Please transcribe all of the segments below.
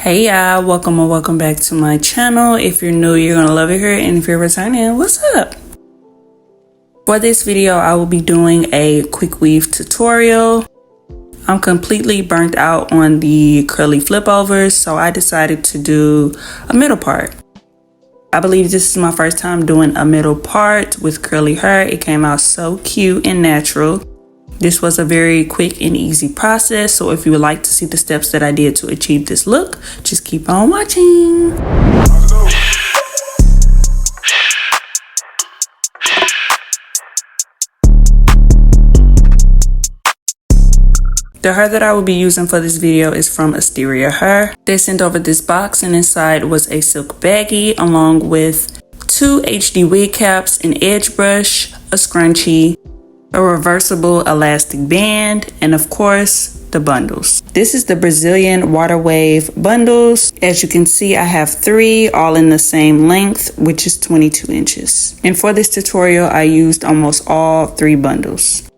Hey y'all, welcome or welcome back to my channel. If you're new, you're gonna love it here, and if you're returning, what's up? For this video, I will be doing a quick weave tutorial. I'm completely burnt out on the curly flip overs, so I decided to do a middle part. I believe this is my first time doing a middle part with curly hair. It came out so cute and natural. This was a very quick and easy process, so if you would like to see the steps that I did to achieve this look, just keep on watching. The hair that I will be using for this video is from Asteria hair. They sent over this box, and inside was a silk baggie along with 2 HD wig caps, an edge brush, a scrunchie, a reversible elastic band, and of course the bundles. This is the Brazilian water wave bundles. As you can see, I have 3 all in the same length, which is 22 inches. And for this tutorial, I used almost all 3 bundles.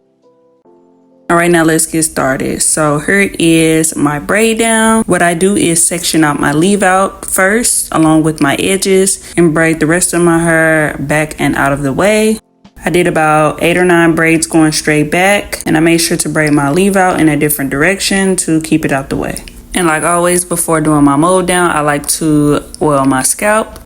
All right, now let's get started. So here is my braid down. What I do is section out my leave out first along with my edges and braid the rest of my hair back and out of the way. I did about 8 or 9 braids going straight back, and I made sure to braid my leave out in a different direction to keep it out the way. And like always, before doing my mold down, I like to oil my scalp.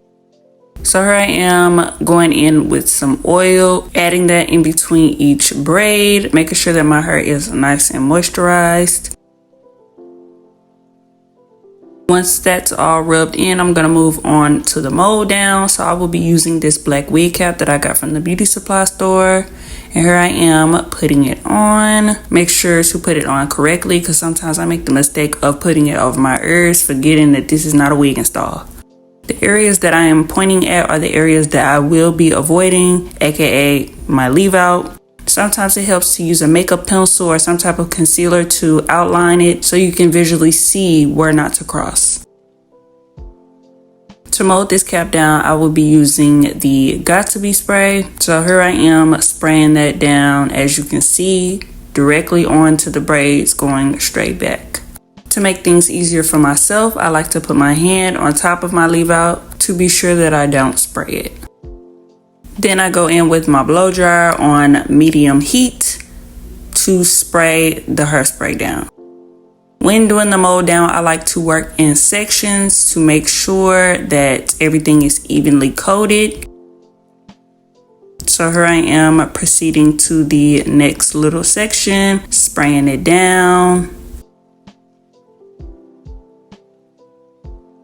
So here I am going in with some oil, adding that in between each braid, making sure that my hair is nice and moisturized. Once that's all rubbed in, I'm gonna move on to the mold down. So I will be using this black wig cap that I got from the beauty supply store. And here I am putting it on. Make sure to put it on correctly, because sometimes I make the mistake of putting it over my ears, forgetting that this is not a wig install. The areas that I am pointing at are the areas that I will be avoiding, aka my leave out. Sometimes it helps to use a makeup pencil or some type of concealer to outline it so you can visually see where not to cross. To mold this cap down, I will be using the Got To Be spray. So here I am spraying that down, as you can see, directly onto the braids going straight back. To make things easier for myself, I like to put my hand on top of my leave out to be sure that I don't spray it. Then I go in with my blow dryer on medium heat to spray the hairspray down. When doing the mold down, I like to work in sections to make sure that everything is evenly coated. So here I am proceeding to the next little section, spraying it down.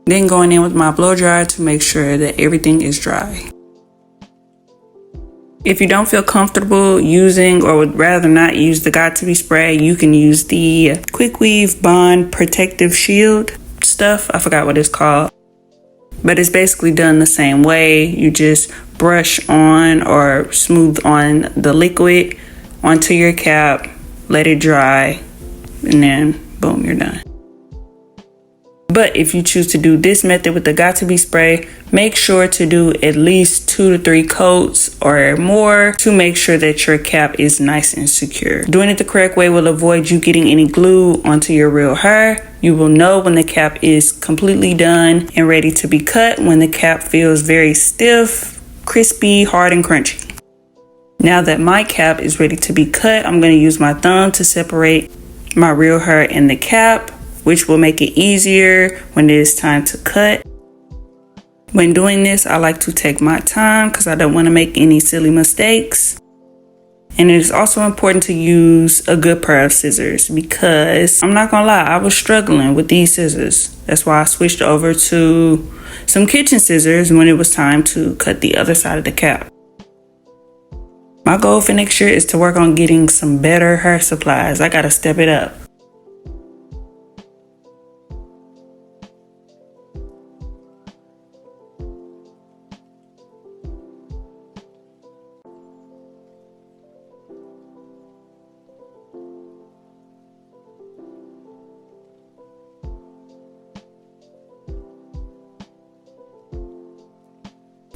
Then going in with my blow dryer to make sure that everything is dry. If you don't feel comfortable using, or would rather not use the Got To Be spray, you can use the Quick Weave Bond Protective Shield stuff. I forgot what it's called. But it's basically done the same way. You just brush on or smooth on the liquid onto your cap, let it dry, and then boom, you're done. But if you choose to do this method with the Got To Be spray, make sure to do at least 2 to 3 coats or more to make sure that your cap is nice and secure. Doing it the correct way will avoid you getting any glue onto your real hair. You will know when the cap is completely done and ready to be cut when the cap feels very stiff, crispy, hard, and crunchy. Now that my cap is ready to be cut, I'm going to use my thumb to separate my real hair and the cap, which will make it easier when it is time to cut. When doing this, I like to take my time because I don't want to make any silly mistakes. And it is also important to use a good pair of scissors, because I'm not gonna lie, I was struggling with these scissors. That's why I switched over to some kitchen scissors when it was time to cut the other side of the cap. My goal for next year is to work on getting some better hair supplies. I gotta step it up.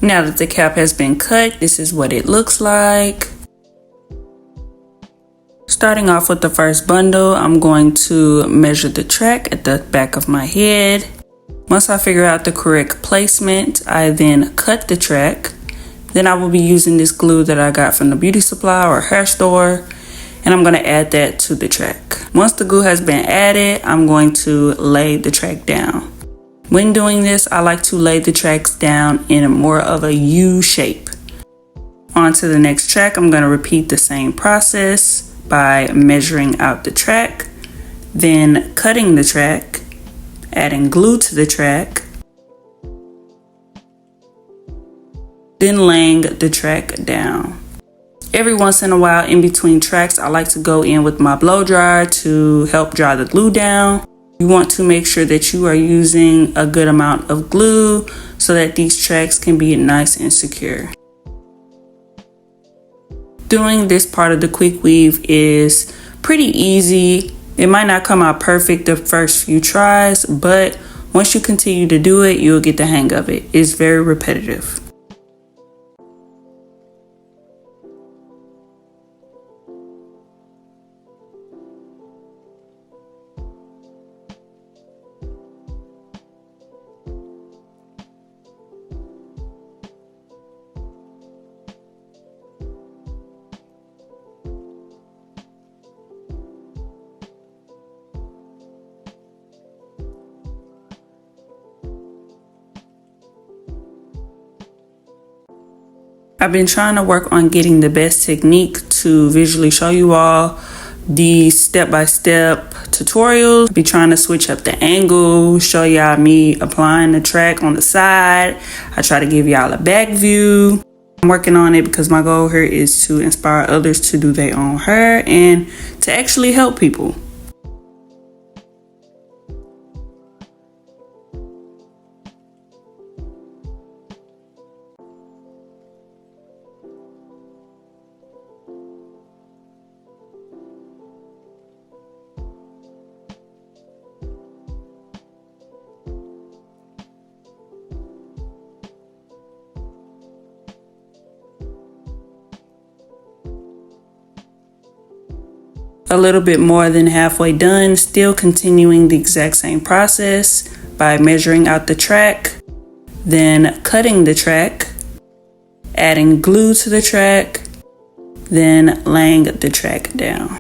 Now that the cap has been cut, this is what it looks like. Starting off with the first bundle, I'm going to measure the track at the back of my head. Once I figure out the correct placement, I then cut the track. Then I will be using this glue that I got from the beauty supply or hair store, and I'm going to add that to the track. Once the glue has been added, I'm going to lay the track down. When doing this, I like to lay the tracks down in more of a U shape. On to the next track, I'm going to repeat the same process by measuring out the track, then cutting the track, adding glue to the track, then laying the track down. Every once in a while in between tracks, I like to go in with my blow dryer to help dry the glue down. You want to make sure that you are using a good amount of glue so that these tracks can be nice and secure. Doing this part of the quick weave is pretty easy. It might not come out perfect the first few tries, but once you continue to do it, you'll get the hang of it. It's very repetitive. I've been trying to work on getting the best technique to visually show you all the step-by-step tutorials. Be trying to switch up the angle, show y'all me applying the track on the side. I try to give y'all a back view. I'm working on it because my goal here is to inspire others to do their own hair and to actually help people. A little bit more than halfway done, still continuing the exact same process by measuring out the track, then cutting the track, adding glue to the track, then laying the track down.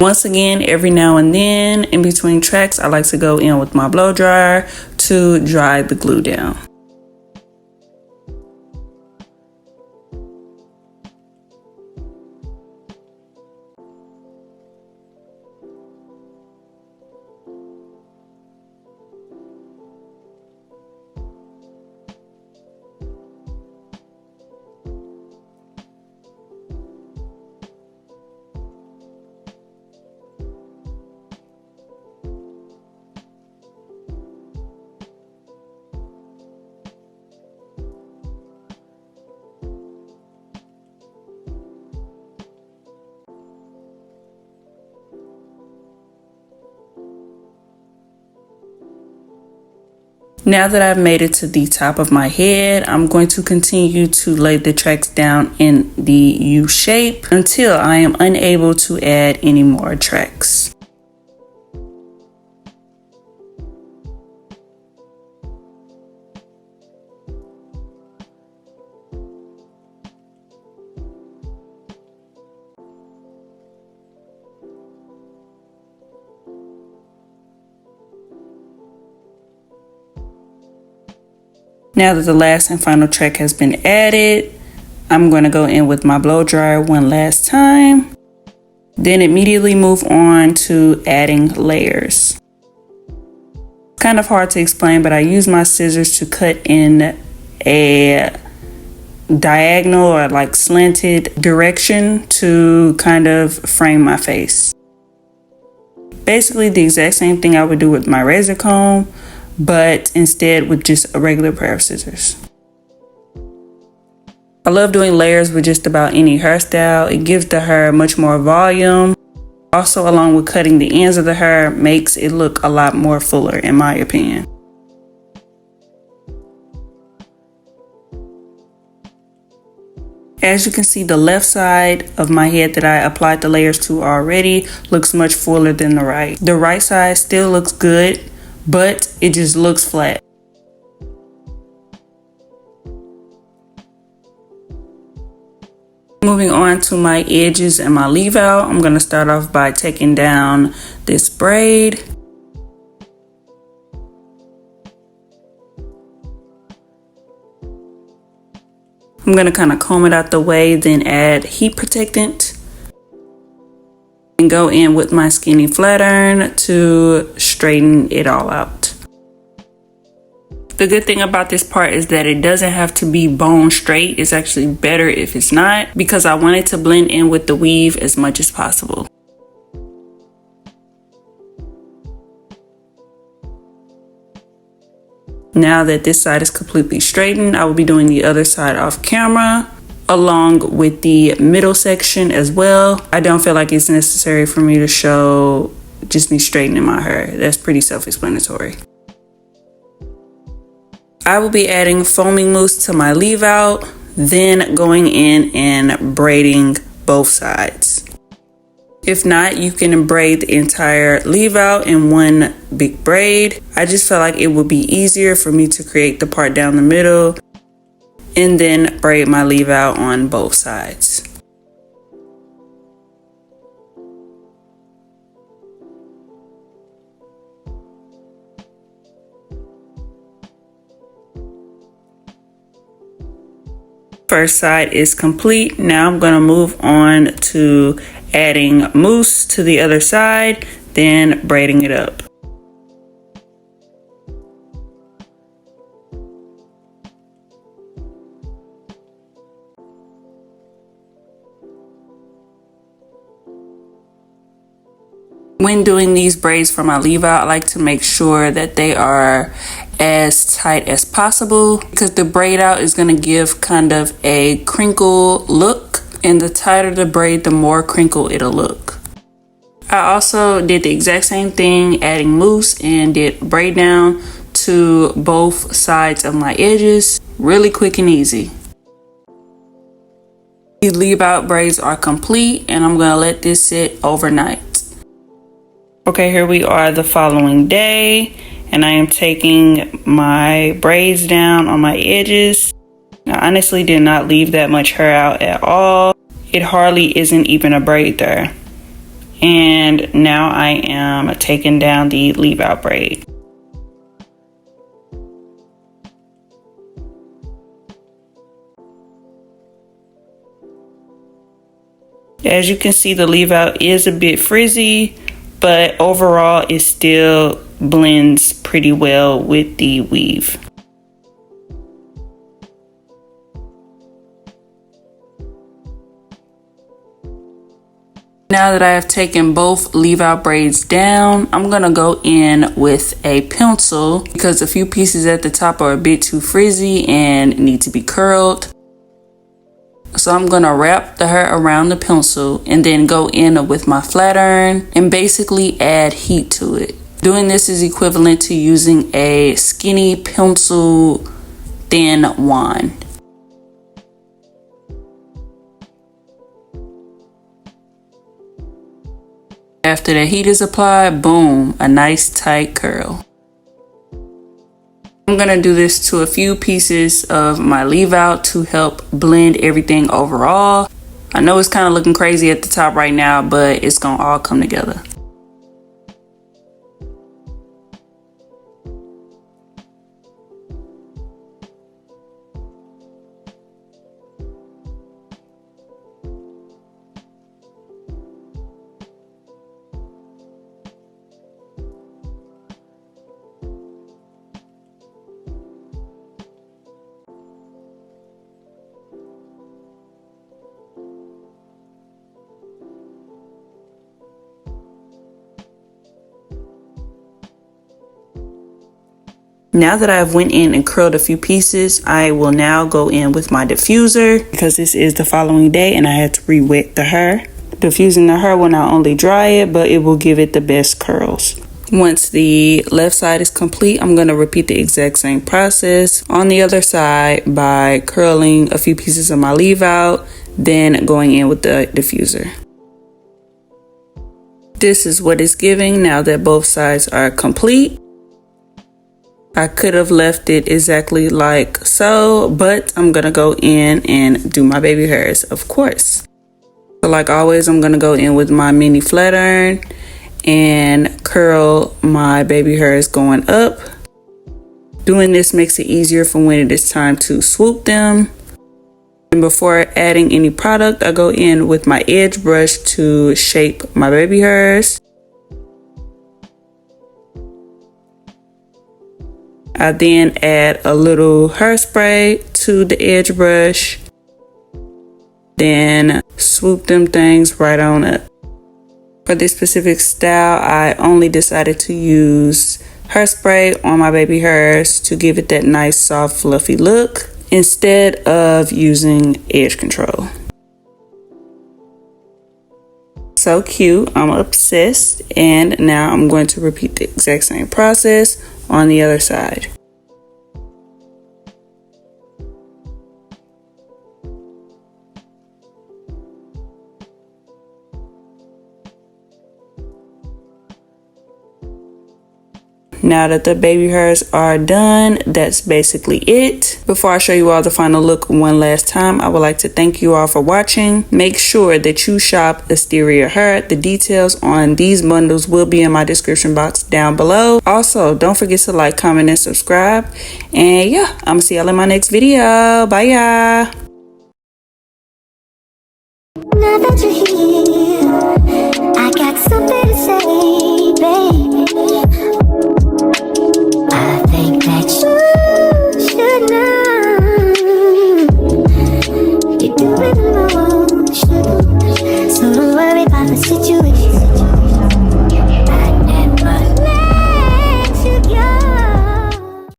Once again, every now and then in between tracks, I like to go in with my blow dryer to dry the glue down. Now that I've made it to the top of my head, I'm going to continue to lay the tracks down in the U shape until I am unable to add any more tracks. Now that the last and final track has been added, I'm going to go in with my blow dryer one last time, then immediately move on to adding layers. It's kind of hard to explain, but I use my scissors to cut in a diagonal or like slanted direction to kind of frame my face. Basically the exact same thing I would do with my razor comb, but instead with just a regular pair of scissors. I love doing layers with just about any hairstyle. It gives the hair much more volume. Also, along with cutting the ends of the hair, makes it look a lot more fuller, in my opinion. As you can see, the left side of my head that I applied the layers to already looks much fuller than the right. The right side still looks good, but it just looks flat. Moving on to my edges and my leave out, I'm going to start off by taking down this braid. I'm going to kind of comb it out the way, then add heat protectant. And go in with my skinny flat iron to straighten it all out. The good thing about this part is that it doesn't have to be bone straight. It's actually better if it's not, because I want it to blend in with the weave as much as possible. Now that this side is completely straightened, I will be doing the other side off camera, along with the middle section as well. I don't feel like it's necessary for me to show just me straightening my hair. That's pretty self-explanatory. I will be adding foaming mousse to my leave out, then going in and braiding both sides. If not, you can braid the entire leave out in one big braid. I just felt like it would be easier for me to create the part down the middle and then braid my leave out on both sides. First side is complete. Now I'm going to move on to adding mousse to the other side, then braiding it up. When doing these braids for my leave out, I like to make sure that they are as tight as possible, because the braid out is going to give kind of a crinkle look, and the tighter the braid, the more crinkle it'll look. I also did the exact same thing, adding mousse, and did braid down to both sides of my edges, really quick and easy. The leave out braids are complete, and I'm going to let this sit overnight. Okay, here we are the following day, and I am taking my braids down on my edges. I honestly did not leave that much hair out at all. It hardly isn't even a braid there. And now I am taking down the leave out braid. As you can see, the leave out is a bit frizzy, but overall it still blends pretty well with the weave. Now that I have taken both leave out braids down, I'm gonna go in with a pencil because a few pieces at the top are a bit too frizzy and need to be curled. So I'm gonna wrap the hair around the pencil and then go in with my flat iron and basically add heat to it. Doing this is equivalent to using a skinny pencil thin wand. After the heat is applied, boom, a nice tight curl. I'm gonna do this to a few pieces of my leave out to help blend everything overall. I know it's kind of looking crazy at the top right now, but it's gonna all come together. Now that I've went in and curled a few pieces, I will now go in with my diffuser because this is the following day and I had to re-wet the hair. Diffusing the hair will not only dry it, but it will give it the best curls. Once the left side is complete, I'm going to repeat the exact same process on the other side by curling a few pieces of my leave out, then going in with the diffuser. This is what it's giving now that both sides are complete. I could have left it exactly like so, but I'm gonna go in and do my baby hairs, of course. So like always, I'm gonna go in with my mini flat iron and curl my baby hairs going up. Doing this makes it easier for when it is time to swoop them. And before adding any product, I go in with my edge brush to shape my baby hairs. I then add a little hairspray to the edge brush, then swoop them things right on up. For this specific style, I only decided to use hairspray on my baby hairs to give it that nice, soft, fluffy look instead of using edge control. So cute, I'm obsessed, and now I'm going to repeat the exact same process on the other side. Now that the baby hairs are done, that's basically it. Before I show you all the final look one last time, I would like to thank you all for watching. Make sure that you shop Asteria Hair. The details on these bundles will be in my description box down below. Also, don't forget to like, comment, and subscribe. And yeah, I'm gonna see y'all in my next video. Bye, y'all. Now that you're here, I got something to say, baby. I think that you should know you're doing the most. So don't worry about the situation.